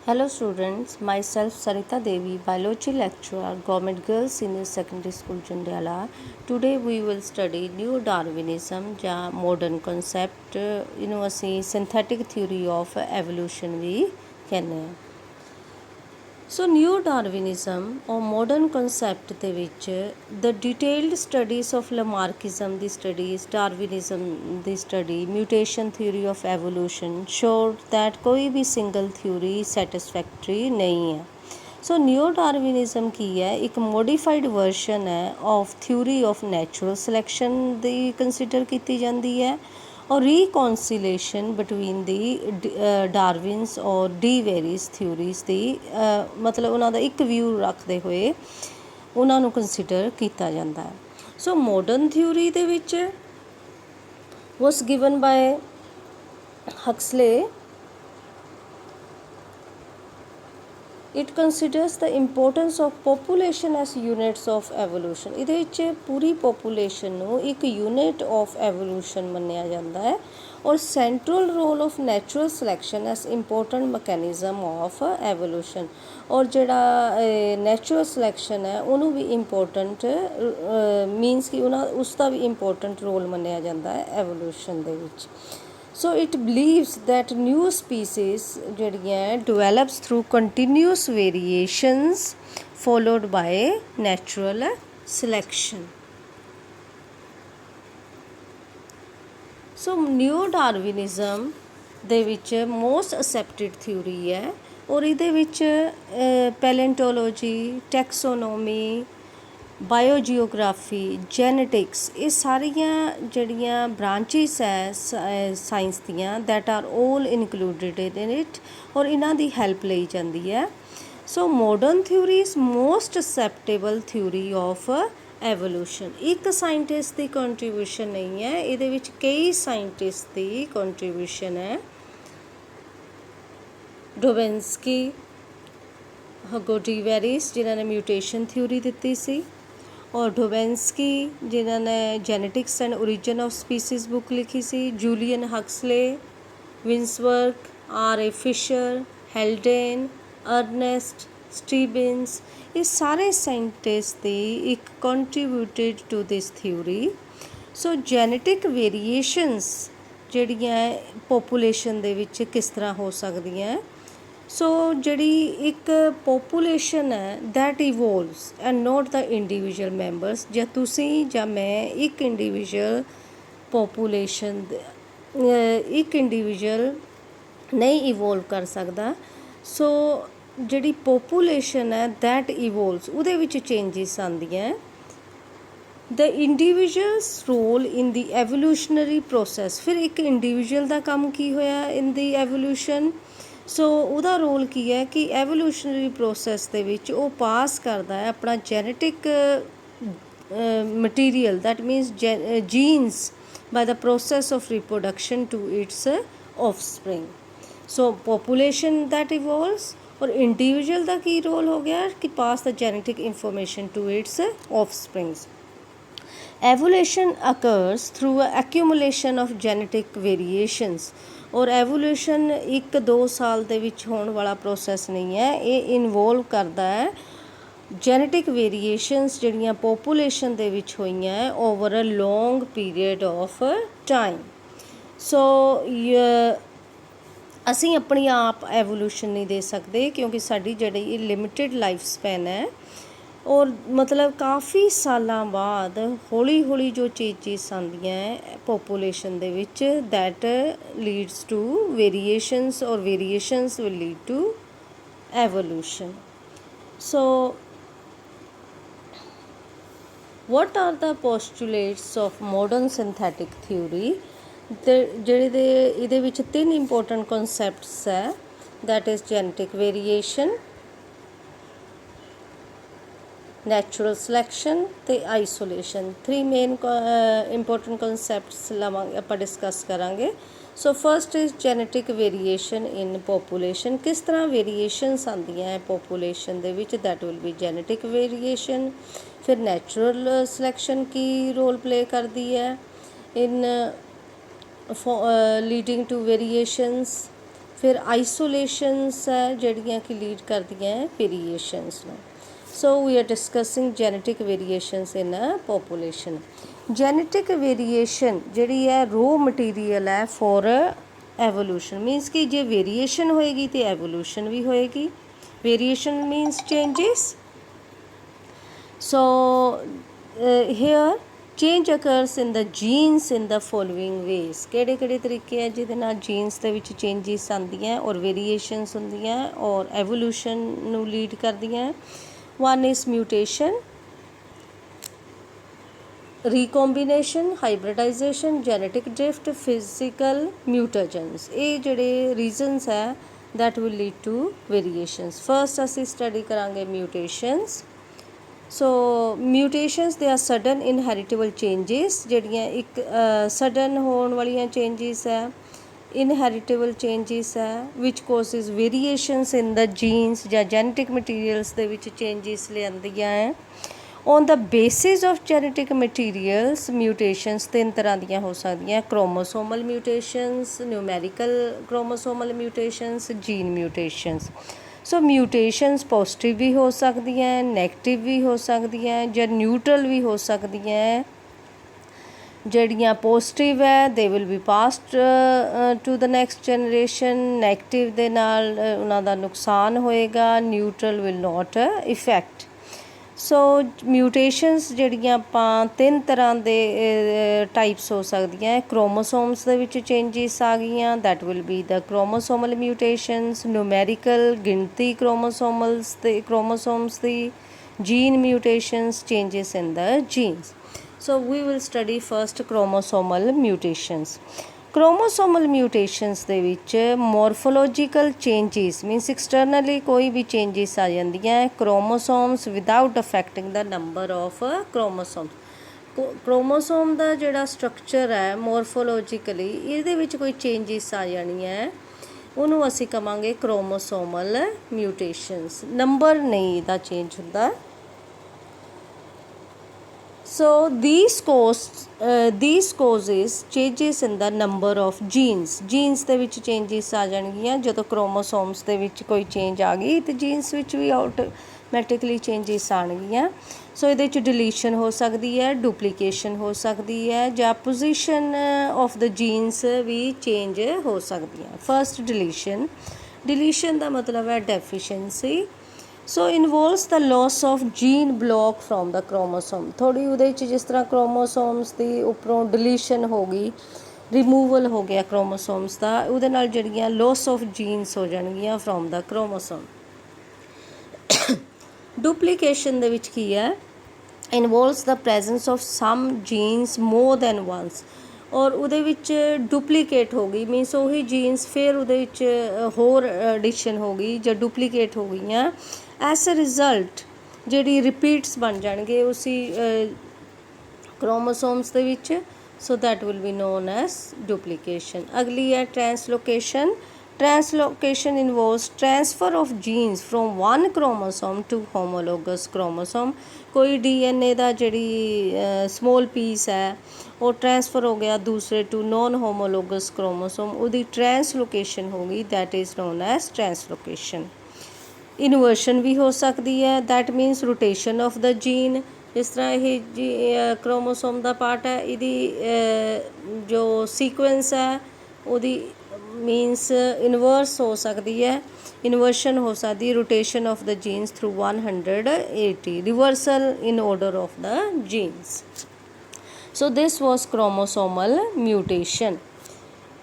Hello students, myself Sarita Devi, biology lecturer, Government Girls Senior Secondary School Jandiala. Today we will study Neo-Darwinism ਜਾਂ modern concept ਇਹਨੂੰ ਅਸੀਂ synthetic theory of evolution ਵੀ ਕਹਿੰਦੇ ਹਾਂ। ਸੋ new ਡਾਰਵਿਨਿਜ਼ਮ ਔਰ modern concept ਦੇ ਵਿੱਚ ਦ detailed studies of ਲਮਾਰਕਿਜ਼ਮ the studies, ਡਾਰਵਿਨਿਜ਼ਮ the study, mutation theory of evolution showed that ਕੋਈ ਵੀ single theory satisfactory ਨਹੀਂ ਹੈ। ਸੋ ਨਿਊ ਡਾਰਵਿਨਿਜ਼ਮ ਕੀ ਹੈ? ਇੱਕ ਮੋਡੀਫਾਈਡ ਵਰਸ਼ਨ ਹੈ of theory of natural selection the consider ਕੀਤੀ ਜਾਂਦੀ ਹੈ ਔਰ ਰੀਕੌਨਸੀਲੇਸ਼ਨ ਬਿਟਵੀਨ ਦੀ ਡਾਰਵਿਨਸ ਔਰ ਡੀ ਵੇਰੀਸ ਥਿਊਰੀਜ਼ ਦੀ ਮਤਲਬ ਉਹਨਾਂ ਦਾ ਇੱਕ ਵਿਊ ਰੱਖਦੇ ਹੋਏ ਉਹਨਾਂ ਨੂੰ ਕੰਸੀਡਰ ਕੀਤਾ ਜਾਂਦਾ ਹੈ। ਸੋ ਮਾਡਰਨ ਥਿਊਰੀ ਦੇ ਵਿੱਚ was given by Huxley. It considers the importance of population as units of evolution। ਇਹਦੇ ਵਿੱਚ ਪੂਰੀ population ਨੂੰ ਇੱਕ unit of evolution ਮੰਨਿਆ ਜਾਂਦਾ ਹੈ ਔਰ central role of natural selection as important mechanism of evolution। ਔਰ ਜਿਹੜਾ natural selection ਹੈ ਉਹਨੂੰ ਵੀ important means ਕਿ ਉਸ ਦਾ ਵੀ important role ਮੰਨਿਆ ਜਾਂਦਾ ਹੈ evolution ਦੇ ਵਿੱਚ। So it believes that new species develops through continuous variations followed by natural selection। So neo-Darwinism ਦੇ ਵਿੱਚ most accepted theory ਹੈ ਔਰ ਇਹਦੇ ਵਿੱਚ ਪੈਲੇਂਟੋਲੋਜੀ, ਟੈਕਸੋਨੋਮੀ, ਬਾਇਓਜੀਓਗ੍ਰਾਫੀ, ਜੈਨੇਟਿਕਸ ਇਹ ਸਾਰੀਆਂ ਜਿਹੜੀਆਂ ਬ੍ਰਾਂਚਿਸ ਹੈ ਸਾਇੰਸ ਦੀਆਂ that are all included in it ਔਰ ਇਹਨਾਂ ਦੀ ਹੈਲਪ ਲਈ ਜਾਂਦੀ ਹੈ। So modern theory is most acceptable theory of evolution. ਇੱਕ ਸਾਇੰਟਿਸਟ ਦੀ ਕੰਟਰੀਬਿਊਸ਼ਨ ਨਹੀਂ ਹੈ, ਇਹਦੇ ਵਿੱਚ ਕਈ ਸਾਇੰਟਿਸਟ ਦੀ ਕੰਟਰੀਬਿਊਸ਼ਨ ਹੈ। ਡੋਬਿੰਸਕੀ, ਹਗੋ ਡੀ ਵੈਰੀਸ ਜਿਨ੍ਹਾਂ ਨੇ ਮਿਊਟੇਸ਼ਨ ਥਿਊਰੀ ਦਿੱਤੀ ਸੀ ਔਰ ਡੋਬਿੰਸਕੀ ਜਿਨ੍ਹਾਂ ਨੇ genetics and origin of species book ਲਿਖੀ ਸੀ, ਜੂਲੀਅਨ ਹਕਸਲੇ, ਵਿੰਸਵਰਕ, R A. Fisher, Haldane, Ernest Stebbins ਇਹ ਸਾਰੇ ਸਾਇੰਟਿਸਟ ਦੀ ਇੱਕ contributed to this theory. So genetic variations ਜਿਹੜੀਆਂ ਪੋਪੂਲੇਸ਼ਨ ਦੇ ਵਿੱਚ ਕਿਸ ਤਰ੍ਹਾਂ ਹੋ ਸਕਦੀਆਂ। ਸੋ ਜਿਹੜੀ ਇੱਕ ਪੋਪੂਲੇਸ਼ਨ ਹੈ that evolves and not the individual members. ਜਾਂ ਤੁਸੀਂ ਜਾਂ ਮੈਂ ਇੱਕ ਇੰਡੀਵਿਜੂਅਲ ਪੋਪੂਲੇਸ਼ਨ ਇੱਕ ਇੰਡੀਵਿਜੂਅਲ ਨਹੀਂ ਇਵੋਲਵ ਕਰ ਸਕਦਾ। ਸੋ ਜਿਹੜੀ ਪੋਪੂਲੇਸ਼ਨ ਹੈ ਦੈਟ ਇਵੋਲਵਸ ਉਹਦੇ ਵਿੱਚ ਚੇਂਜਿਸ ਆਉਂਦੀਆਂ। ਦ ਇੰਡੀਵਿਜੂਅਲਸ ਰੋਲ ਇਨ ਦੀ ਐਵੋਲੂਸ਼ਨਰੀ ਪ੍ਰੋਸੈਸ। ਫਿਰ ਇੱਕ ਇੰਡੀਵਿਜੂਅਲ ਦਾ ਕੰਮ ਕੀ ਹੋਇਆ ਇਨ ਦੀ ਐਵੋਲੂਸ਼ਨ। ਸੋ ਉਹਦਾ ਰੋਲ ਕੀ ਹੈ ਕਿ ਐਵੋਲੂਸ਼ਨਰੀ ਪ੍ਰੋਸੈਸ ਦੇ ਵਿੱਚ ਉਹ ਪਾਸ ਕਰਦਾ ਹੈ ਆਪਣਾ genetic material that means genes by the process of reproduction to its offspring. So population that evolves ਔਰ ਇੰਡੀਵਿਜੂਅਲ ਦਾ ਕੀ ਰੋਲ ਹੋ ਗਿਆ ਕਿ pass the genetic information to its offsprings. Evolution occurs through accumulation of genetic variations ਔਰ evolution 1-2 ਸਾਲ ਦੇ ਵਿੱਚ ਹੋਣ ਵਾਲਾ ਪ੍ਰੋਸੈਸ ਨਹੀਂ ਹੈ, ਇਹ ਇਨਵੋਲਵ ਕਰਦਾ ਹੈ ਜੈਨੇਟਿਕ ਵੇਰੀਏਸ਼ਨਸ ਜਿਹੜੀਆਂ ਪੋਪੂਲੇਸ਼ਨ ਦੇ ਵਿੱਚ ਹੋਈਆਂ ਹੈ over a long period of time. So ਅਸੀਂ ਆਪਣੀ ਆਪ ਐਵੋਲੂਸ਼ਨ ਨਹੀਂ ਦੇ ਸਕਦੇ ਕਿਉਂਕਿ ਸਾਡੀ ਜਿਹੜੀ ਲਿਮਿਟਿਡ ਲਾਈਫ ਸਪੈਨ ਹੈ ਔਰ ਮਤਲਬ ਕਾਫੀ ਸਾਲਾਂ ਬਾਅਦ ਹੌਲੀ ਹੌਲੀ ਜੋ ਚੇਂਜਿਸ ਆਉਂਦੀਆਂ ਹੈ ਪੋਪੂਲੇਸ਼ਨ ਦੇ ਵਿੱਚ ਦੈਟ ਲੀਡਸ ਟੂ ਵੇਰੀਏਸ਼ਨਸ ਔਰ variations will lead to evolution. So what are the postulates of modern synthetic theory? ਜਿਹੜੇ ਇਹਦੇ ਵਿੱਚ 3 important concepts ਹੈ that is genetic variation, natural selection ਤੇ isolation। 3 main important concepts ਆਪਾਂ discuss ਕਰਾਂਗੇ। So first is genetic variation in population. ਕਿਸ ਤਰ੍ਹਾਂ variations ਆਉਂਦੀਆਂ ਹੈ ਪੋਪੂਲੇਸ਼ਨ ਦੇ ਵਿੱਚ that will B genetic variation. ਫਿਰ ਨੈਚੁਰਲ ਸਿਲੈਕਸ਼ਨ ਕੀ ਰੋਲ ਪਲੇ ਕਰਦੀ ਹੈ ਇਨ ਲੀਡਿੰਗ ਟੂ ਵੇਰੀਏਸ਼ਨਸ। फिर आइसोलेशनस है ਜਿਹੜੀਆਂ कि लीड करदियां है वेरीएशनस ਨੂੰ। So we are discussing genetic variations in a population. Genetic variation ਜਿਹੜੀ है रो मटीरियल है फॉर एवोल्यूशन। मीनस कि जे वेरीएशन होएगी तो एवोल्यूशन भी होएगी। Variation means changes. So here change occurs in the genes in the following ways. ਕਿਹੜੇ ਕਿਹੜੇ ਤਰੀਕੇ ਹੈ ਜਿਹਦੇ ਨਾਲ ਜੀਨਸ ਦੇ ਵਿੱਚ ਚੇਂਜਿਸ ਆਉਂਦੀਆਂ ਔਰ ਵੇਰੀਏਸ਼ਨਸ ਹੁੰਦੀਆਂ ਔਰ ਐਵੋਲੂਸ਼ਨ ਨੂੰ ਲੀਡ ਕਰਦੀਆਂ। One is mutation, recombination, hybridization, genetic drift, physical mutations. ਇਹ ਜਿਹੜੇ ਰੀਜ਼ਨਸ ਹੈ that will lead to variations। first ਅਸੀਂ ਸਟੱਡੀ ਕਰਾਂਗੇ mutations. So mutations they are sudden inheritable changes, ਜਿਹੜੀਆਂ ਇੱਕ सडन ਹੋਣ ਵਾਲੀਆਂ चेंजिस है, इनहेरिटेबल चेंजिस है which causes variations in the genes ਜਾਂ जेनेटिक मटीरियल्स ਦੇ ਵਿੱਚ चेंजिस ਲਿਆਂਦੀਆਂ ਹੈ। On the basis of genetic materials mutations तीन तरह ਦੀਆਂ ਹੋ ਸਕਦੀਆਂ। Chromosomal mutations, numerical chromosomal mutations, gene mutations. So mutations positive भी हो सकदियां, नैगेटिव भी हो सकदियां ਜਾਂ न्यूट्रल भी हो सकदियां। ਜਿਹੜੀਆਂ पॉजिटिव है they will be passed to the next generation. Negative ਦੇ ਨਾਲ ਉਹਨਾਂ ਦਾ ਨੁਕਸਾਨ ਹੋਏਗਾ। Neutral will not effect. So mutations ਜਿਹੜੀਆਂ ਆਪਾਂ ਤਿੰਨ ਤਰ੍ਹਾਂ ਦੇ ਟਾਈਪਸ ਹੋ ਸਕਦੀਆਂ। क्रोमोसोम्स ਦੇ ਵਿੱਚ ਚੇਂਜਿਸ ਆ ਗਈਆਂ, that will be the chromosomal mutations. Numerical गिनती क्रोमोसोम्स ਦੀ। Gene mutations changes in the genes. So we will study first chromosomal mutations. Chromosomal mutations ਦੇ ਵਿੱਚ ਮੋਰਫੋਲੋਜੀਕਲ ਚੇਂਜਿਸ ਮੀਨਸ ਐਕਸਟਰਨਲੀ ਕੋਈ ਵੀ ਚੇਂਜਿਸ ਆ ਜਾਂਦੀਆਂ chromosomes without affecting the number of chromosomes. Chromosome ਦਾ ਜਿਹੜਾ structure ਹੈ ਮੋਰਫੋਲੋਜੀਕਲੀ ਇਹਦੇ ਵਿੱਚ ਕੋਈ ਚੇਂਜਿਸ ਆ ਜਾਣੀਆਂ ਉਹਨੂੰ ਅਸੀਂ ਕਵਾਂਗੇ क्रोमोसोमल म्यूटेशनस। ਨੰਬਰ ਨਹੀਂ ਇਹਦਾ ਚੇਂਜ ਹੁੰਦਾ। So these causes changes in the number of genes। genes ਦੇ ਵਿੱਚ changes ਆ ਜਾਣਗੀਆਂ ਜਦੋਂ chromosomes ਦੇ ਵਿੱਚ ਕੋਈ change ਆ ਗਈ ਤੇ genes ਵਿੱਚ ਵੀ automatically changes ਆਣਗੀਆਂ। ਸੋ ਇਹਦੇ ਵਿੱਚ deletion ਹੋ ਸਕਦੀ ਹੈ, duplication ਹੋ ਸਕਦੀ ਹੈ ਜਾਂ position of the genes we change ਹੋ ਸਕਦੀਆਂ। first deletion ਦਾ ਮਤਲਬ ਹੈ deficiency। So involves the loss of gene block from the chromosome. थोड़ी उहदे च जिस तरह क्रोमोसोम्स की उपरों डिलीशन हो गई, रिमूवल हो गया क्रोमोसोम्स का, उहदे नाल जिहड़ियां लॉस ऑफ जीन्स हो जाणगियां फ्रॉम द क्रोमोसोम। डुप्लीकेशन दे विच की है, involves the presence of some genes more than once. और ਉਹਦੇ ਵਿੱਚ ਡੁਪਲੀਕੇਟ ਹੋ ਗਈ ਮੀਨਸ ਉਹੀ ਜੀਨਸ ਫਿਰ ਉਹਦੇ ਵਿੱਚ ਹੋਰ ਐਡੀਸ਼ਨ ਹੋ ਗਈ ਜਾਂ ਡੁਪਲੀਕੇਟ ਹੋ ਗਈਆਂ। ਐਸ ਅ ਰਿਜ਼ਲਟ ਜਿਹੜੀ ਰਿਪੀਟਸ ਬਣ ਜਾਣਗੇ ਉਸੀ क्रोमोसोम्स ਦੇ ਵਿੱਚ। So that will be known as duplication. ਅਗਲੀ ਹੈ ਟ੍ਰਾਂਸਲੋਕੇਸ਼ਨ। Translocation involves transfer of genes from one chromosome to homologous chromosome। कोई DNA ਦਾ ਜਿਹੜੀ small piece ਹੈ ਉਹ ट्रांसफ़र हो गया दूसरे to non homologous chromosome, ਉਹਦੀ ट्रांसलोकेशन हो गई, that is known as translocation. Inversion भी हो सकती है, that means rotation of the gene। जिस तरह ये क्रोमोसोम ਦਾ पार्ट है, ਇਹਦੀ जो सीक्वेंस है ਉਹਦੀ मीनस इनवर्स हो सकती है, इन्वर्शन हो सकती है, rotation of the genes through 180, reversal in order of the genes. So this was chromosomal mutation.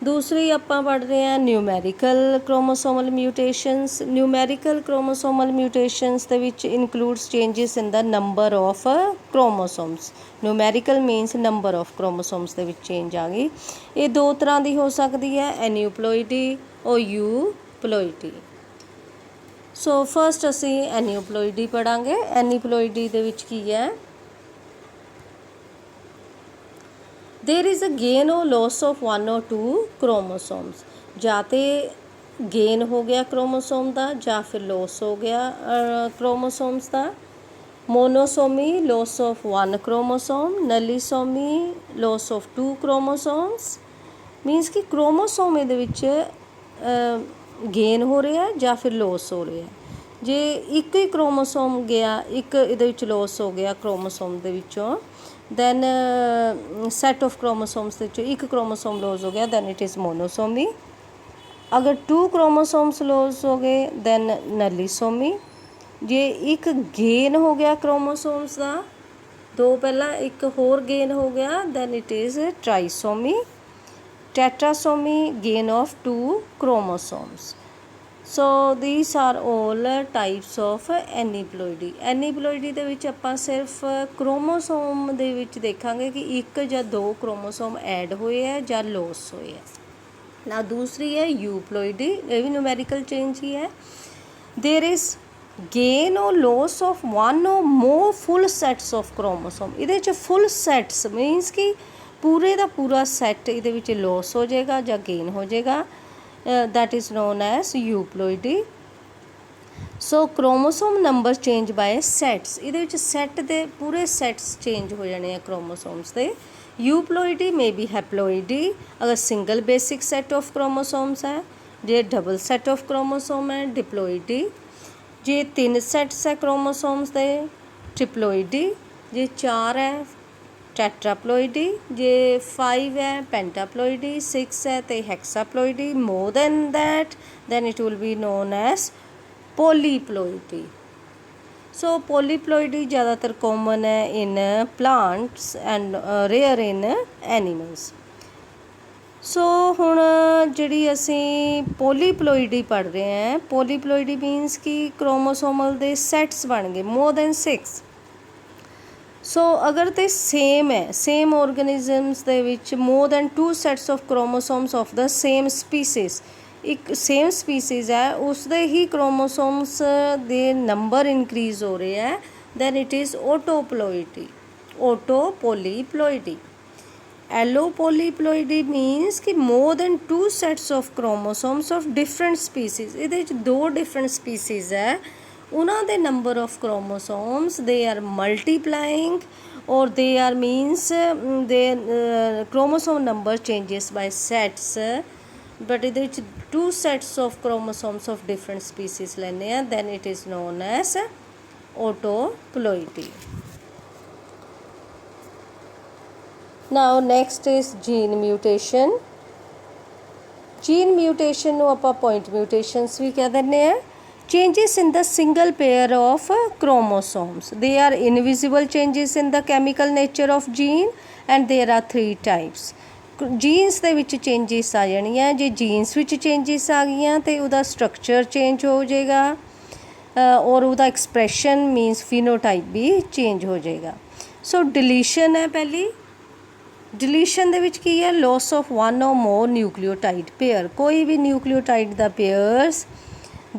दूसरी ਆਪਾਂ पढ़ रहे हैं numerical chromosomal mutations. Numerical chromosomal mutations ਦੇ ਵਿੱਚ includes changes in the number of chromosomes। Numerical means number of chromosomes ਦੇ ਵਿੱਚ change आ गई। ਇਹ ਦੋ ਤਰ੍ਹਾਂ ਦੀ ਹੋ ਸਕਦੀ ਹੈ, ਐਨੀਓਪਲੋਇਡੀ और यूप्लोइडी। ਸੋ ਫਸਟ ਅਸੀਂ ਐਨੀਓਪਲੋਇਡੀ ਪੜਾਂਗੇ। ਐਨੀਓਪਲੋਇਡੀ ਦੇ ਵਿੱਚ ਕੀ ਹੈ, देर इज़ अ गेन और लॉस ऑफ 1 और 2 क्रोमोसोम्स। ਜਾਂ तो गेन हो गया क्रोमोसोम का ਜਾਂ फिर लॉस हो गया क्रोमोसोम्स का। Monosomy loss of 1 chromosome, नलीसोमी loss of 2 chromosomes. मीनस कि क्रोमोसोम ਇਹਦੇ ਵਿੱਚ ਗੇਨ ਹੋ ਰਿਹਾ ਜਾਂ ਫਿਰ ਲੋਸ ਹੋ ਰਿਹਾ। ਜੇ ਇੱਕ ਹੀ ਕ੍ਰੋਮੋਸੋਮ ਗਿਆ, ਇੱਕ ਇਹਦੇ ਵਿੱਚ ਲੋਸ ਹੋ ਗਿਆ ਕ੍ਰੋਮੋਸੋਮ ਦੇ ਵਿੱਚੋਂ, ਦੈਨ ਸੈਟ ਆਫ ਕ੍ਰੋਮੋਸੋਮਸ ਦੇ ਵਿੱਚੋਂ ਇੱਕ ਕ੍ਰੋਮੋਸੋਮ ਲੋਸ ਹੋ ਗਿਆ, ਦੈਨ ਇਟ ਇਜ਼ ਮੋਨੋਸੋਮੀ। ਅਗਰ 2 ਕ੍ਰੋਮੋਸੋਮਸ ਲੋਸ ਹੋ ਗਏ ਦੈਨ ਨਲੀਸੋਮੀ। ਜੇ ਇੱਕ ਗੇਨ ਹੋ ਗਿਆ ਕ੍ਰੋਮੋਸੋਮਸ ਦਾ, 2 ਪਹਿਲਾਂ ਇੱਕ ਹੋਰ ਗੇਨ ਹੋ ਗਿਆ, then it is trisomy. Tetrasomy, gain of 2 chromosomes. So these are all types of aneuploidy. Aneuploidy ਦੇ ਵਿੱਚ ਆਪਾਂ ਸਿਰਫ ਕ੍ਰੋਮੋਸੋਮ ਦੇ ਵਿੱਚ ਦੇਖਾਂਗੇ ਕਿ 1 ਜਾਂ 2 ਕ੍ਰੋਮੋਸੋਮ ਐਡ ਹੋਏ ਹੈ ਜਾਂ ਲੋਸ ਹੋਏ ਹੈ। ਨਾ ਦੂਸਰੀ ਹੈ ਯੂਪਲੋਇਡੀ, ਇਹ ਵੀ ਨੂਮੈਰੀਕਲ ਚੇਂਜ ਹੀ ਹੈ। there is gain or loss of 1 or more full sets of chromosome। ਇਹਦੇ 'ਚ full sets means ਕਿ ਪੂਰੇ ਦਾ ਪੂਰਾ ਸੈੱਟ ਇਹਦੇ ਵਿੱਚ ਲੋਸ ਹੋ ਜਾਏਗਾ ਜਾਂ ਗੇਨ ਹੋ ਜਾਏਗਾ, that is known as euploidy. So chromosome number change by sets, ਇਹਦੇ ਵਿੱਚ ਸੈੱਟ ਦੇ ਪੂਰੇ ਸੈਟਸ ਚੇਂਜ ਹੋ ਜਾਣੇ ਆ ਕ੍ਰੋਮੋਸੋਮਸ ਦੇ। ਯੂਪਲੋਇਡੀ ਮੇ ਬੀ ਹੈਪਲੋਇਡੀ ਅਗਰ single basic set of chromosomes ਹੈ। ਜੇ ਡਬਲ ਸੈਟ ਆਫ ਕ੍ਰੋਮੋਸੋਮ ਹੈ ਡਿਪਲੋਇਡੀ। ਜੇ 3 ਸੈਟਸ ਹੈ ਕ੍ਰੋਮੋਸੋਮਸ ਦੇ ਟ੍ਰਿਪਲੋਇਡੀ। ਜੇ 4 ਹੈ ਟੈਟਰਾਪਲੋਇਡੀ। ਜੇ 5 ਹੈ ਪੈਂਟਾਪਲੋਇਡੀ। 6 ਹੈ ਤੇ hexaploidy. More than that then it will be known as polyploidy. So polyploidy ਜ਼ਿਆਦਾਤਰ ਕਾਮਨ ਹੈ in plants and rare in animals. So ਹੁਣ ਜਿਹੜੀ ਅਸੀਂ ਪੋਲੀਪਲੋਇਡੀ ਪੜ੍ਹ ਰਹੇ ਹਾਂ, ਪੋਲੀਪਲੋਇਡੀ ਮੀਨਸ ਕਿ ਕ੍ਰੋਮੋਸੋਮਲ ਦੇ ਸੈਟਸ ਬਣ ਗਏ ਮੋਰ ਦੈਨ 6। ਸੋ ਅਗਰ ਤੇ ਸੇਮ ਹੈ, ਸੇਮ ਔਰਗੈਨਿਜ਼ਮਸ ਦੇ ਵਿੱਚ more than 2 sets of chromosomes of the same species, ਇੱਕ ਸੇਮ ਸਪੀਸੀਜ਼ ਹੈ ਉਸ ਦੇ ਹੀ ਕ੍ਰੋਮੋਸੋਮਸ ਦੇ ਨੰਬਰ ਇਨਕਰੀਜ਼ ਹੋ ਰਹੇ ਹੈ, then it is autoploidy, autopolyploidy. Allopolyploidy means ਕਿ more than 2 sets of chromosomes of different species, ਇਹਦੇ ਵਿੱਚ 2 ਡਿਫਰੈਂਟ ਸਪੀਸੀਜ਼ ਹੈ, ਉਹਨਾਂ ਦੇ number of chromosomes they are multiplying ਔਰ they are means they chromosome number changes by sets, but ਇਹਦੇ ਵਿੱਚ 2 sets of chromosomes of different species ਲੈਂਦੇ ਆ, then it is known as autoploidy. Now next is gene mutation. Gene mutation ਨੂੰ ਆਪਾਂ point ਮਿਊਟੇਸ਼ਨਸ ਵੀ ਕਹਿ ਦਿੰਦੇ ਹਾਂ। changes in the single pair of chromosomes, they are invisible changes in the chemical nature of gene and there are 3 types। Jeans ਦੇ ਵਿੱਚ changes ਆ ਜਾਣੀਆਂ, ਜੇ ਜੀਨਸ ਵਿੱਚ ਚੇਂਜਿਸ ਆ ਗਈਆਂ ਤੇ ਉਹਦਾ ਸਟਰਕਚਰ ਚੇਂਜ ਹੋ ਜਾਏਗਾ ਔਰ ਉਹਦਾ ਐਕਸਪ੍ਰੈਸ਼ਨ ਮੀਨਸ ਫਿਨੋਟਾਈਪ ਵੀ ਚੇਂਜ ਹੋ ਜਾਏਗਾ। ਸੋ ਡਿਲੀਸ਼ਨ ਹੈ ਪਹਿਲੀ। ਡਿਲੀਸ਼ਨ ਦੇ ਵਿੱਚ ਕੀ ਹੈ, loss of 1 or more nucleotide pair, ਕੋਈ ਵੀ ਨਿਊਕਲੀਓਟਾਈਡ ਦਾ pairs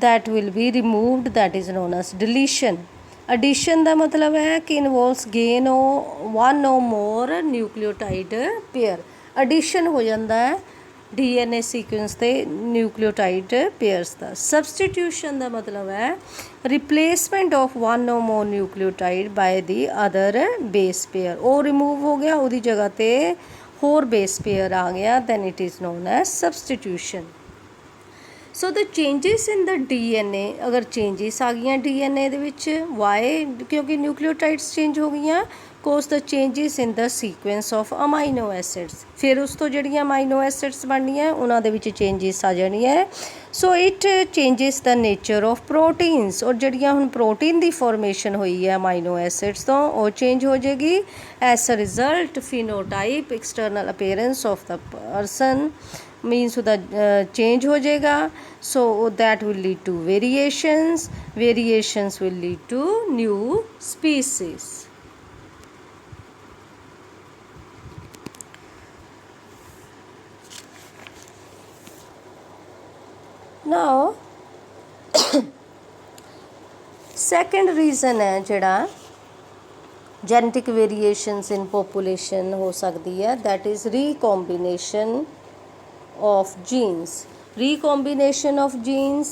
that will be removed, that is known as deletion। addition ਦਾ ਮਤਲਬ ਹੈ ਕਿ involves gain of 1 or more nucleotide pair। addition ਹੋ ਜਾਂਦਾ ਹੈ DNA sequence ਤੇ nucleotide pairs ਦਾ। substitution ਦਾ ਮਤਲਬ ਹੈ replacement of 1 or more nucleotide by the other base pair। ਉਹ remove ਹੋ ਗਿਆ, ਉਹਦੀ ਜਗ੍ਹਾ ਤੇ ਹੋਰ base pair ਆ ਗਿਆ, then it is known as substitution। So the changes in the DNA, ਅਗਰ ਚੇਂਜਿਸ ਆ ਗਈਆਂ DNA ਦੇ ਵਿੱਚ, ਵਾਈ, ਕਿਉਂਕਿ ਨਿਊਕਲੀਓਟਾਈਡਸ ਚੇਂਜ ਹੋ ਗਈਆਂ, cause the changes in the sequence of amino acids. ਫਿਰ ਉਸ ਤੋਂ ਜਿਹੜੀਆਂ ਅਮਾਈਨੋ ਐਸਿਡਸ ਬਣਨੀਆਂ ਉਹਨਾਂ ਦੇ ਵਿੱਚ ਚੇਂਜਿਸ ਆ ਜਾਣੀਆਂ। So it changes the nature of proteins, ਔਰ ਜਿਹੜੀਆਂ ਹੁਣ ਪ੍ਰੋਟੀਨ ਦੀ ਫੋਰਮੇਸ਼ਨ ਹੋਈ ਹੈ ਅਮਾਈਨੋ ਐਸਿਡਸ ਤੋਂ, ਉਹ ਚੇਂਜ ਹੋ ਜਾਏਗੀ। As a result phenotype, external appearance of the person means ਉਹਦਾ ਚੇਂਜ ਹੋ ਜਾਏਗਾ। so that will lead to variations will lead to new species। now second reason ਹੈ ਜਿਹੜਾ genetic variations in population ਹੋ ਸਕਦੀ ਹੈ, that is recombination of genes। recombination of genes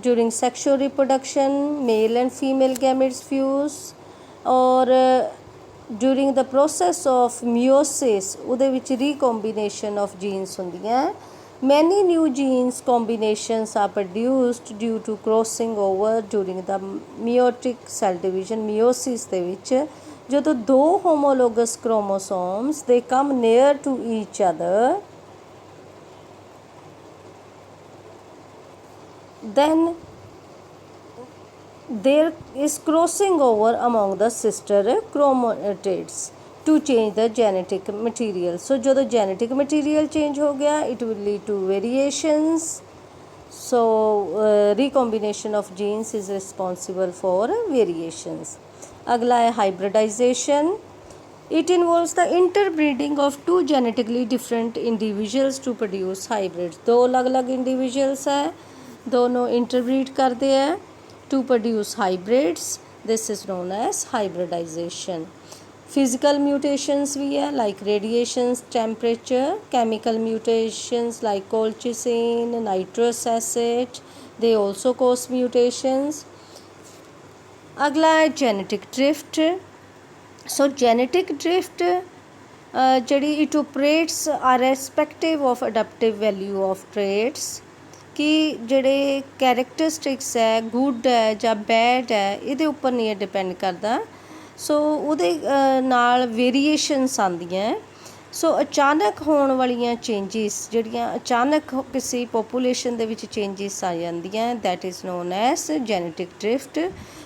during sexual reproduction, male and female gametes fuse, or during the process of meiosis ਉਹਦੇ ਵਿੱਚ recombination of genes ਹੁੰਦੀਆਂ। Many new genes combinations are produced due to crossing over during the meiotic cell division. Meiosis ਦੇ ਵਿੱਚ ਜਦੋਂ ਦੋ homologous chromosomes they come near to each other, then there is crossing over among the sister chromatids to change the genetic material. So ਜਦੋਂ genetic material change ਹੋ ਗਿਆ it will lead to variations. So recombination of genes is responsible for variations. अगला है hybridization. It involves the interbreeding of two genetically different individuals to produce hybrids. दो अलग अलग individuals है, दोनों interbreed करते हैं to produce hybrids. This is known as hybridization. Physical mutations भी है like radiations, temperature, chemical mutations like colchicine, nitrous acid, they also cause mutations. अगला है genetic drift. So genetic drift ਜਿਹੜੀ it operates irrespective of adaptive value of traits, ਕਿ ਜਿਹੜੇ characteristics ਹੈ good ਹੈ ਜਾਂ ਬੈਡ ਹੈ ਇਹਦੇ ਉੱਪਰ ਨਹੀਂ ਡਿਪੈਂਡ ਕਰਦਾ। ਸੋ ਉਹਦੇ ਨਾਲ ਵੇਰੀਏਸ਼ਨਸ ਆਉਂਦੀਆਂ। ਸੋ ਅਚਾਨਕ ਹੋਣ ਵਾਲੀਆਂ ਚੇਂਜਿਸ ਜਿਹੜੀਆਂ ਅਚਾਨਕ ਕਿਸੇ ਪੋਪੂਲੇਸ਼ਨ ਦੇ ਵਿੱਚ ਚੇਂਜਿਸ ਆ ਜਾਂਦੀਆਂ that is known as genetic drift.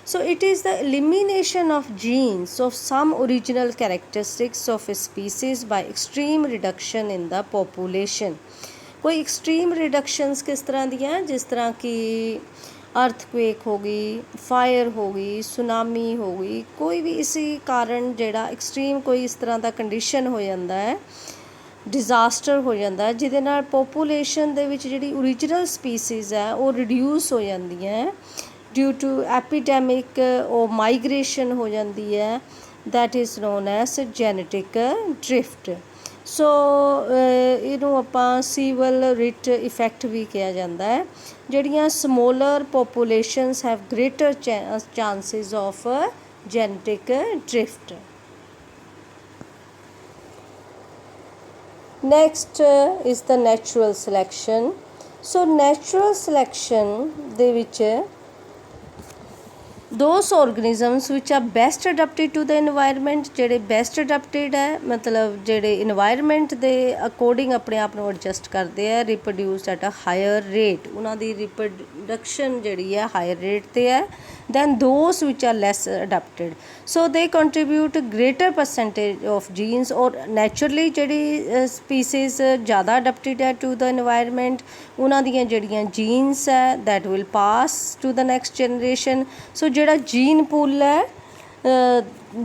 So it is the elimination of genes of some original characteristics of a species by extreme reduction in the population. कोई एक्सट्रीम रिडक्शंस किस तरह दियाँ, जिस तरह की अर्थक्वेक हो गई, फायर हो गई, सुनामी हो गई, कोई भी इसी कारण जेड़ा एक्सट्रीम कोई इस तरह का कंडीशन हो जाता है, डिजास्टर हो जाता है जिहदे नाल पॉपूलेशन दे विच जिहड़ी ओरिजिनल स्पीसीज़ है वो रिड्यूस हो जाती है ड्यू टू एपीडेमिक और माइग्रेशन हो जाती है that is known as genetic drift. So ਇਹਨੂੰ ਆਪਾਂ ਸੀਵਲ ਰਿਟ ਇਫੈਕਟ ਵੀ ਕਿਹਾ ਜਾਂਦਾ ਹੈ। ਜਿਹੜੀਆਂ smaller populations have greater chances of genetic drift. Next is the natural selection. So natural selection ਦੇ ਵਿੱਚ those organisms which are best adapted to the environment, ਜਿਹੜੇ best adapted ਹੈ ਮਤਲਬ ਜਿਹੜੇ environment ਦੇ according ਆਪਣੇ ਆਪ ਨੂੰ adjust ਕਰਦੇ ਹੈ, reproduce at a higher rate, ਉਹਨਾਂ ਦੀ reproduction ਜਿਹੜੀ ਹੈ higher rate ਤੇ ਹੈ than those which are less adapted. So they contribute greater percentage of genes, or naturally ਜਿਹੜੀ species ਜ਼ਿਆਦਾ adapted ਹੈ to the environment ਉਹਨਾਂ ਦੀਆਂ ਜਿਹੜੀਆਂ genes ਹੈ that will pass to the next generation. So ਜਿਹੜਾ ਜੀਨ ਪੂਲ ਹੈ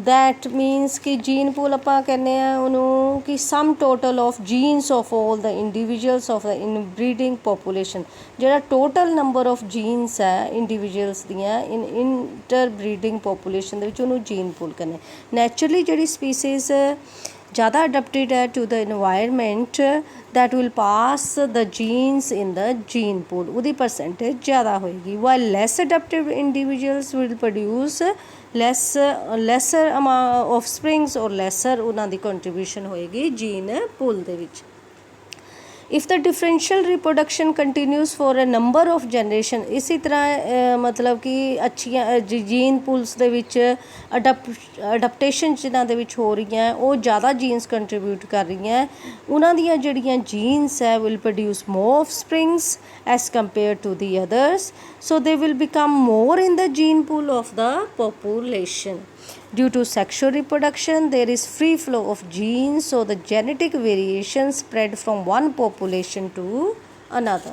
that means ਕਿ ਜੀਨ ਪੂਲ ਆਪਾਂ ਕਹਿੰਦੇ ਆ ਉਹਨੂੰ ਕਿ sum total of genes of all the individuals of the inbreeding population, ਜਿਹੜਾ ਟੋਟਲ ਨੰਬਰ ਆਫ ਜੀਨਸ ਹੈ ਇੰਡੀਵਿਜੂਅਲਸ ਦੀਆਂ ਇੰਟਰਬਰੀਡਿੰਗ ਪੋਪੂਲੇਸ਼ਨ ਦੇ ਵਿੱਚ ਉਹਨੂੰ ਜੀਨ ਪੂਲ ਕਹਿੰਦੇ। ਨੈਚੁਰਲੀ ਜਿਹੜੀ ਸਪੀਸੀਜ਼ ज़्यादा adapted है to the environment that will pass the genes in the gene pool, ਉਹਦੀ percentage ज़्यादा होएगी, while less adapted individuals will produce lesser amount of springs or lesser ਉਹਨਾਂ ਦੀ contribution ਹੋਏਗੀ gene pool ਦੇ ਵਿੱਚ। if the differential reproduction continues for a number of generation, इसी तरह मतलब कि अच्छियां जीन ਪੂਲਸ ਦੇ ਵਿੱਚ ਅਡੈਪਟੇਸ਼ਨ ਜਿਨ੍ਹਾਂ ਦੇ ਵਿੱਚ ਹੋ ਰਹੀਆਂ ਉਹ ਜ਼ਿਆਦਾ ਜੀਨਸ ਕੰਟਰੀਬਿਊਟ ਕਰ ਰਹੀਆਂ, ਉਹਨਾਂ ਦੀਆਂ ਜਿਹੜੀਆਂ ਜੀਨਸ ਹੈ will produce more offsprings as compared to the others, so they will become more in the gene pool of the population. Due to sexual reproduction, there is free flow of genes, so the genetic variation spread from one population to another.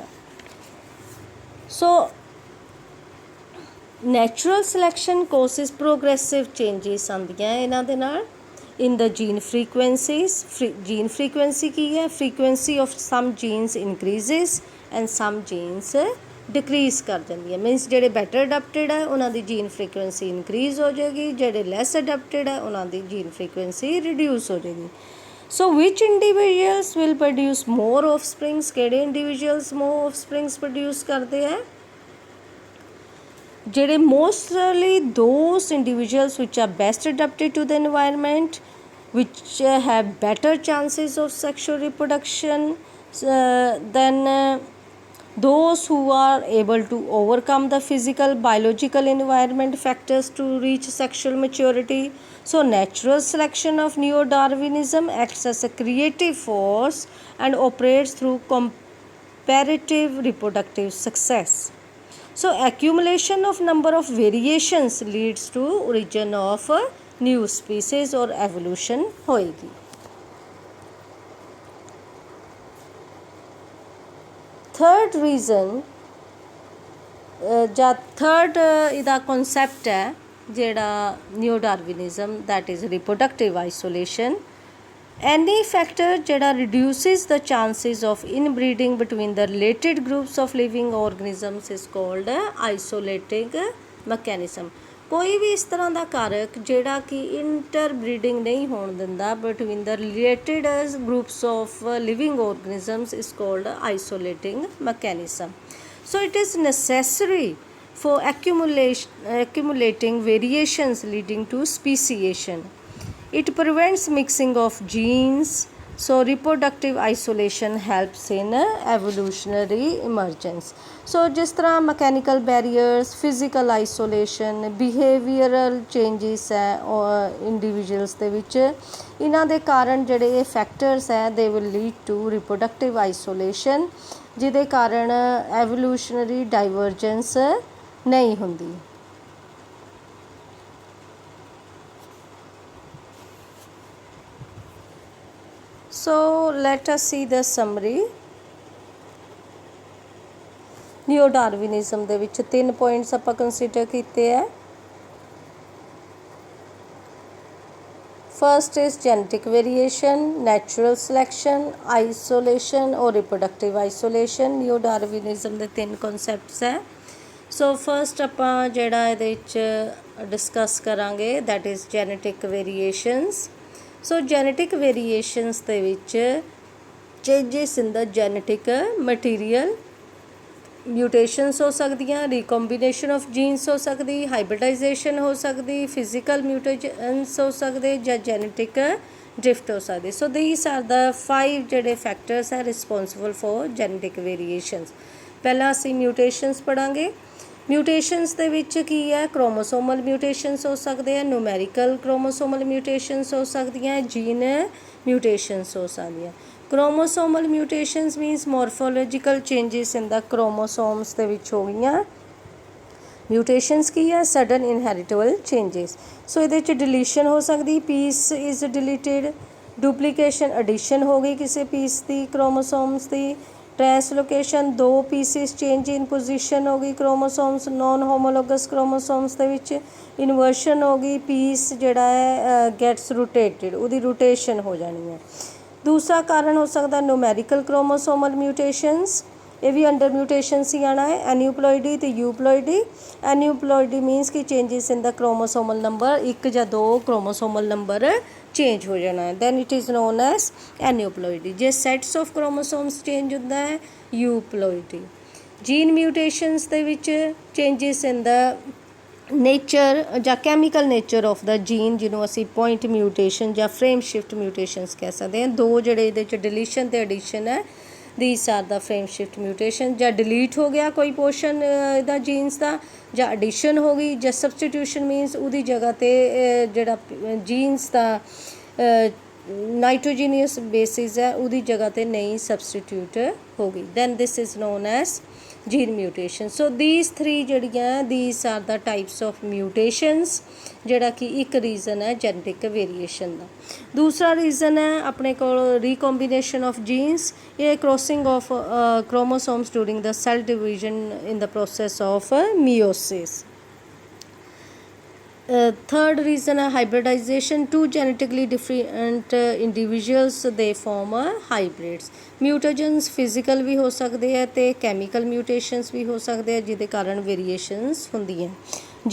So, natural selection causes progressive changes ਆਉਂਦੀਆਂ ਇਹਨਾਂ ਦੇ ਨਾਲ in the gene frequencies. Gene frequency ਕੀ ਹੈ? Frequency of some genes increases and some genes decrease ਕਰ ਜਾਂਦੀ ਹੈ। Means ਜਿਹੜੇ better ਅਡੈਪਟਡ ਹੈ ਉਹਨਾਂ ਦੀ ਜੀਨ ਫ੍ਰੀਕੁਐਂਸੀ ਇਨਕਰੀਜ਼ ਹੋ ਜਾਏਗੀ, ਜਿਹੜੇ ਲੈਸ ਅਡੈਪਟਡ ਹੈ ਉਹਨਾਂ ਦੀ ਜੀਨ ਫ੍ਰੀਕੁਐਂਸੀ ਰਿਡਿਊਸ ਹੋ ਜਾਏਗੀ। So which individuals will produce more offsprings, ਕਿਹੜੇ ਇੰਡੀਵਿਜੂਅਲਸ ਮੋਰ ਆਫਸਪ੍ਰਿੰਗਸ ਪ੍ਰੋਡਿਊਸ ਕਰਦੇ ਹੈ? ਜਿਹੜੇ mostly those individuals which are best adapted to the environment which have better chances of sexual reproduction, then those who are able to overcome the physical biological environment factors to reach sexual maturity. So natural selection of neo-Darwinism acts as a creative force and operates through comparative reproductive success. So accumulation of number of variations leads to origin of a new species or evolution होएगी. Third reason ਜਾਂ third ਇਹਦਾ concept ਹੈ ਜਿਹੜਾ ਨਿਓ ਡਾਰਵਿਨਿਜ਼ਮ, that is reproductive isolation. Any factor ਜਿਹੜਾ reduces the chances of inbreeding between the related groups of living organisms is called isolating mechanism. ਕੋਈ ਵੀ ਇਸ ਤਰ੍ਹਾਂ ਦਾ ਕਾਰਕ ਜਿਹੜਾ ਕਿ ਇੰਟਰਬਰੀਡਿੰਗ ਨਹੀਂ ਹੋਣ ਦਿੰਦਾ between the related groups of living organisms is called isolating mechanism. So it is necessary for accumulating variations leading to speciation. It prevents mixing of genes. So reproductive isolation helps in evolutionary emergence. So जिस तरह mechanical barriers, physical isolation, behavioral changes है और individuals ਦੇ ਵਿੱਚ ਇਹਨਾਂ ਦੇ ਕਾਰਨ ਜਿਹੜੇ ਇਹ factors ਹੈ they will lead to reproductive isolation ਜਿਹਦੇ ਕਾਰਨ evolutionary divergence ਨਹੀਂ ਹੁੰਦੀ. So let us see the summary. ਨਿਓ ਡਾਰਵਿਨਿਜ਼ਮ ਦੇ ਵਿੱਚ 3 ਪੁਆਇੰਟਸ ਆਪਾਂ ਕੰਸੀਡਰ ਕੀਤੇ ਹੈ. First is genetic variation, natural selection, isolation or reproductive isolation. ਨਿਓ ਡਾਰਵਿਨਿਜ਼ਮ ਦੇ 3 ਕਨਸੈਪਟਸ ਹੈ. ਸੋ ਫਸਟ ਆਪਾਂ ਜਿਹੜਾ ਇਹਦੇ ਵਿੱਚ ਡਿਸਕਸ ਕਰਾਂਗੇ that is genetic variations. So genetic variations ਦੇ ਵਿੱਚ changes in the genetic material, ਮਿਊਟੇਸ਼ਨਸ ਹੋ ਸਕਦੀਆਂ, ਰੀਕੰਬੀਨੇਸ਼ਨ ਆਫ ਜੀਨਸ ਹੋ ਸਕਦੀ, ਹਾਈਬ੍ਰਿਡਾਈਜੇਸ਼ਨ ਹੋ ਸਕਦੀ, ਫਿਜ਼ੀਕਲ ਮਿਊਟੇਸ਼ਨਸ ਹੋ ਸਕਦੇ ਜਾਂ ਜੈਨੇਟਿਕ ਡ੍ਰਿਫਟ ਹੋ ਸਕਦੀ. ਸੋ ਦੀਸ ਆਰ ਦਾ 5 ਜਿਹੜੇ ਫੈਕਟਰਸ ਹੈ ਰਿਸਪੋਂਸੀਬਲ ਫॉर ਜੈਨੇਟਿਕ ਵੇਰੀਏਸ਼ਨਸ. ਪਹਿਲਾਂ ਅਸੀਂ ਮਿਊਟੇਸ਼ਨਸ ਪੜਾਂਗੇ. ਮਿਊਟੇਸ਼ਨਸ ਦੇ ਵਿੱਚ ਕੀ ਹੈ, ਕ੍ਰੋਮੋਸੋਮਲ ਮਿਊਟੇਸ਼ਨਸ ਹੋ ਸਕਦੇ ਆ, ਨੂਮੈਰੀਕਲ ਕ੍ਰੋਮੋਸੋਮਲ ਮਿਊਟੇਸ਼ਨਸ ਹੋ ਸਕਦੀਆਂ, ਜੀਨ ਮਿਊਟੇਸ਼ਨਸ ਹੋ ਸਕਦੀਆਂ. ਕ੍ਰੋਮੋਸੋਮਲ ਮਿਊਟੇਸ਼ਨਸ means ਮੋਰਫੋਲੋਜੀਕਲ changes in the chromosomes ਦੇ ਵਿੱਚ ਹੋ ਗਈਆਂ. ਮਿਊਟੇਸ਼ਨਸ ਕੀ ਹੈ, ਸਡਨ ਇਨਹੈਰੀਟੇਬਲ ਚੇਂਜਿਸ. ਸੋ ਇਹਦੇ 'ਚ ਡਿਲੀਸ਼ਨ ਹੋ ਸਕਦੀ, piece is deleted, duplication edition ਹੋ ਗਈ ਕਿਸੇ piece the chromosomes the, translocation 2 pieces change in position हो गई क्रोमोसोम्स नॉन होमोलोगस क्रोमोसोम्स दे विच, इनवर्शन हो गई, पीस जिहड़ा है गैट्स रोटेटेड, उहदी रोटेशन हो जानी है. दूसरा कारण हो सकता न्यूमेरिकल क्रोमोसोमल म्यूटेशनस, ये भी अंडर म्यूटेशनस ही आना है. एन्यूप्लॉइडी तो यूप्लॉइडी. एन्यूप्लॉइडी मीनस कि changes in the chromosomal number, 1 या 2 क्रोमोसोमल नंबर चेंज हो जाना है, then it is known as aneuploidy. जे सैट्स ऑफ क्रोमोसोम्स चेंज होता है euploidy. Gene mutations they which changes in the nature ਜਾਂ chemical nature of the gene, ਜਿਹਨੂੰ ਅਸੀਂ ਪੁਆਇੰਟ ਮਿਊਟੇਸ਼ਨ ਜਾਂ ਫਰੇਮ ਸ਼ਿਫਟ ਮਿਊਟੇਸ਼ਨਸ ਕਹਿ ਸਕਦੇ ਹਾਂ. 2 ਜਿਹੜੇ ਇਹਦੇ 'ਚ ਡਿਲੀਸ਼ਨ ਅਤੇ ਐਡੀਸ਼ਨ ਹੈ, these are the frame shift mutation. ਜਾਂ ਡਿਲੀਟ ਹੋ ਗਿਆ ਕੋਈ ਪੋਰਸ਼ਨ ਇਹਦਾ ਜੀਨਸ ਦਾ, ਜਾਂ ਐਡੀਸ਼ਨ ਹੋ ਗਈ, ਜਾਂ ਸਬਸਟੀਟਿਊਸ਼ਨ ਮੀਨਸ ਉਹਦੀ ਜਗ੍ਹਾ 'ਤੇ ਜਿਹੜਾ ਜੀਨਸ ਦਾ ਨਾਈਟ੍ਰੋਜੀਨੀਅਸ ਬੇਸਿਸ ਹੈ ਉਹਦੀ ਜਗ੍ਹਾ 'ਤੇ ਨਈ ਸਬਸਟੀਟਿਊਟ ਹੋ ਗਈ, then this is known as gene mutation. So these 3 ਜਿਹੜੀਆਂ these are the types of mutations, ਜਿਹੜਾ ਕਿ ਇੱਕ ਰੀਜ਼ਨ ਹੈ ਜੈਨੇਟਿਕ ਵੇਰੀਏਸ਼ਨ ਦਾ. ਦੂਸਰਾ ਰੀਜ਼ਨ ਹੈ ਆਪਣੇ ਕੋਲ ਰੀਕੰਬੀਨੇਸ਼ਨ ਆਫ ਜੀਨਸ, ਇਹ crossing of chromosomes during the cell division in the process of meiosis. Third reason है hybridization. 2 genetically different individuals they form hybrids. Mutagens physical भी हो सकते हैं तो chemical mutations भी हो सकते हैं जिहदे कारण variations होंदी हैं.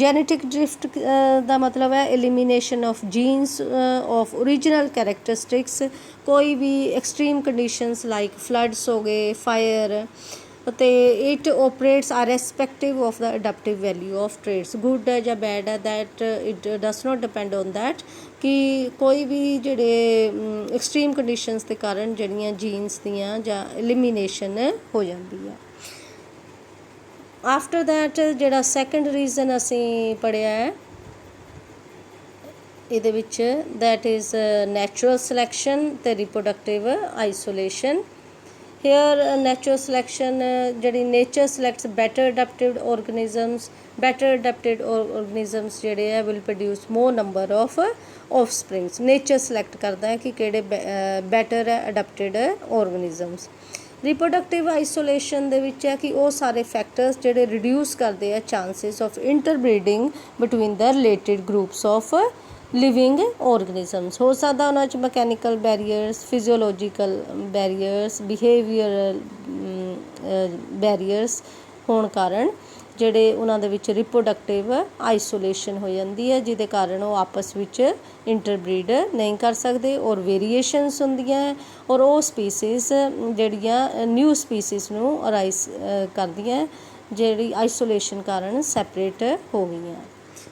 Genetic drift ਦਾ मतलब है elimination of genes of original characteristics. कोई भी extreme conditions like floods हो गए, fire, ਅਤੇ it operates irrespective of the adaptive value of traits, good ਹੈ ਜਾਂ ਬੈਡ ਹੈ, that it does not depend on that ਕਿ ਕੋਈ ਵੀ ਜਿਹੜੇ ਐਕਸਟ੍ਰੀਮ ਕੰਡੀਸ਼ਨਸ ਦੇ ਕਾਰਨ ਜਿਹੜੀਆਂ ਜੀਨਸ ਦੀਆਂ ਜਾਂ ਐਲੀਮੀਨੇਸ਼ਨ ਹੋ ਜਾਂਦੀ ਹੈ। ਆਫਟਰ ਦੈਟ ਜਿਹੜਾ ਸੈਕੰਡ ਰੀਜ਼ਨ ਅਸੀਂ ਪੜ੍ਹਿਆ ਹੈ ਇਹਦੇ ਵਿੱਚ, ਦੈਟ ਇਜ਼ ਨੈਚੁਰਲ ਸਿਲੈਕਸ਼ਨ ਅਤੇ reproductive isolation. Here natural selection ਜਿਹੜੀ nature selects better adaptive organisms, better adapted organisms ਜਿਹੜੇ ਹੈ will produce more number of offsprings. Nature select ਕਰਦਾ ਹੈ ਕਿ ਕਿਹੜੇ ਬੈਟਰ ਹੈ ਅਡੈਪਟਿਡ ਔਰਗਨਿਜ਼ਮਸ। ਰਿਪਰੋਡਕਟਿਵ ਆਈਸੋਲੇਸ਼ਨ ਦੇ ਵਿੱਚ ਹੈ ਕਿ ਉਹ ਸਾਰੇ ਫੈਕਟਰਸ ਜਿਹੜੇ ਰਿਡਿਊਸ ਕਰਦੇ ਆ chances of interbreeding between the related groups of living organisms. ਹੋ ਸਕਦਾ ਉਹਨਾਂ 'ਚ mechanical barriers, physiological barriers, behavioural barriers ਹੋਣ ਕਾਰਨ ਜਿਹੜੇ ਉਹਨਾਂ ਦੇ ਵਿੱਚ ਰਿਪਰੋਡਕਟਿਵ ਆਈਸੋਲੇਸ਼ਨ ਹੋ ਜਾਂਦੀ ਹੈ, ਜਿਹਦੇ ਕਾਰਨ ਉਹ ਆਪਸ ਵਿੱਚ ਇੰਟਰਬਰੀਡ ਨਹੀਂ ਕਰ ਸਕਦੇ ਔਰ ਵੇਰੀਏਸ਼ਨਸ ਹੁੰਦੀਆਂ ਹੈ ਔਰ ਉਹ ਸਪੀਸੀਜ਼ ਜਿਹੜੀਆਂ ਨਿਊ ਸਪੀਸੀਜ਼ ਨੂੰ ਅਰਾਈਜ਼ ਕਰਦੀਆਂ ਜਿਹੜੀ ਆਈਸੋਲੇਸ਼ਨ ਕਾਰਨ ਸੈਪਰੇਟ ਹੋ ਗਈਆਂ।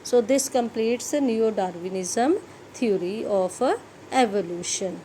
So this completes the Neo-Darwinism theory of evolution.